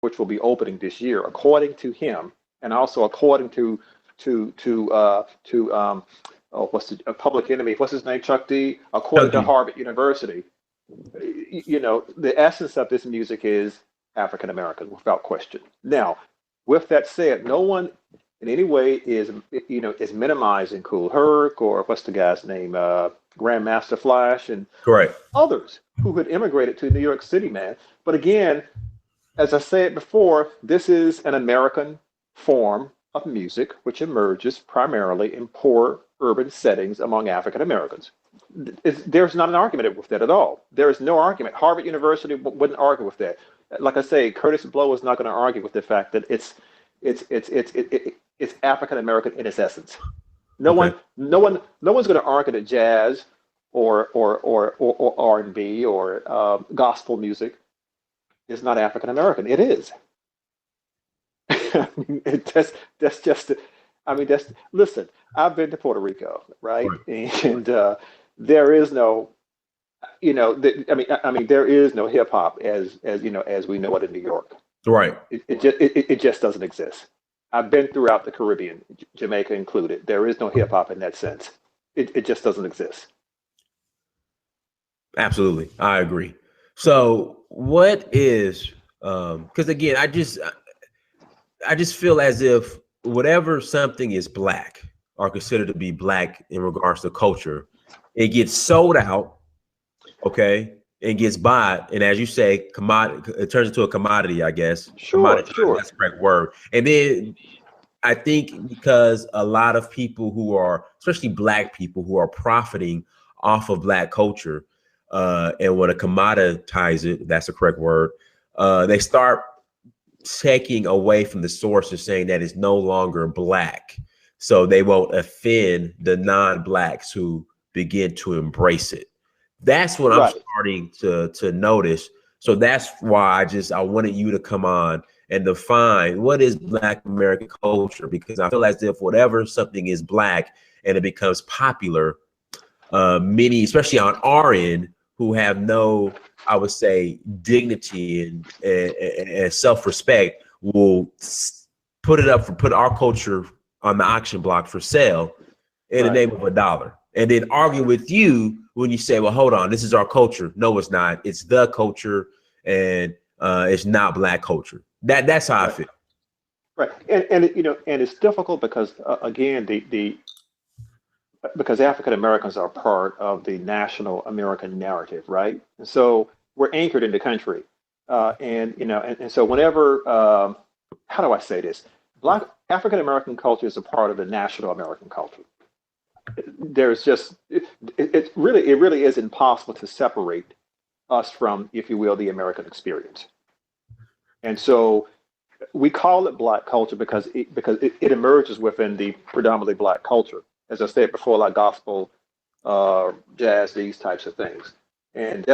which will be opening this year, according to him, and also according to what's the Public Enemy? What's his name? Chuck D. According Chuck to D. Harvard University, the essence of this music is African American, without question. Now, with that said, no one in any way is minimizing Cool Herc, or what's the guy's name, Grandmaster Flash, and Correct. others who had immigrated to New York City, man. But again, as I said before, this is an American form of music which emerges primarily in poor urban settings among African Americans. There's not an argument with that at all. There is no argument. Harvard University wouldn't argue with that. Like I say, Curtis Blow is not going to argue with the fact that it's African American in its essence. No Okay. no one's going to argue that jazz or R&B or gospel music is not African American. It is. I mean, that's just. I mean, listen. I've been to Puerto Rico, right? Right. And there is no, I mean, there is no hip hop as we know it in New York. Right. It just doesn't exist. I've been throughout the Caribbean, Jamaica included. There is no hip hop in that sense. It just doesn't exist. Absolutely. I agree. So what is because again, I just feel as if whatever something is black or considered to be black in regards to culture, it gets sold out, okay, and gets bought. And as you say, commodity, it turns into a commodity, I guess. Sure, Commodity, sure. that's the correct word. And then I think because a lot of people who are, especially black people who are profiting off of black culture and want to commoditize it, that's the correct word, they start taking away from the source and saying that it's no longer black. So they won't offend the non-blacks who begin to embrace it. That's what I'm Right. starting to notice. So that's why I wanted you to come on and define what is Black American culture, because I feel as if whatever something is black and it becomes popular, many, especially on our end, who have no, I would say, dignity and self-respect, will put our culture on the auction block for sale in the Right. name of $1, and then argue with you when you say, well, hold on, this is our culture. No, it's not. It's the culture, and it's not black culture. That's how I Right. feel. Right. And it's difficult because again, because African Americans are part of the national American narrative, right? And so we're anchored in the country, and so whenever, how do I say this? Black African American culture is a part of the national American culture. There's just it really is impossible to separate us from, if you will, the American experience. And so we call it black culture because it emerges within the predominantly black culture, as I said before, like gospel, jazz, these types of things. And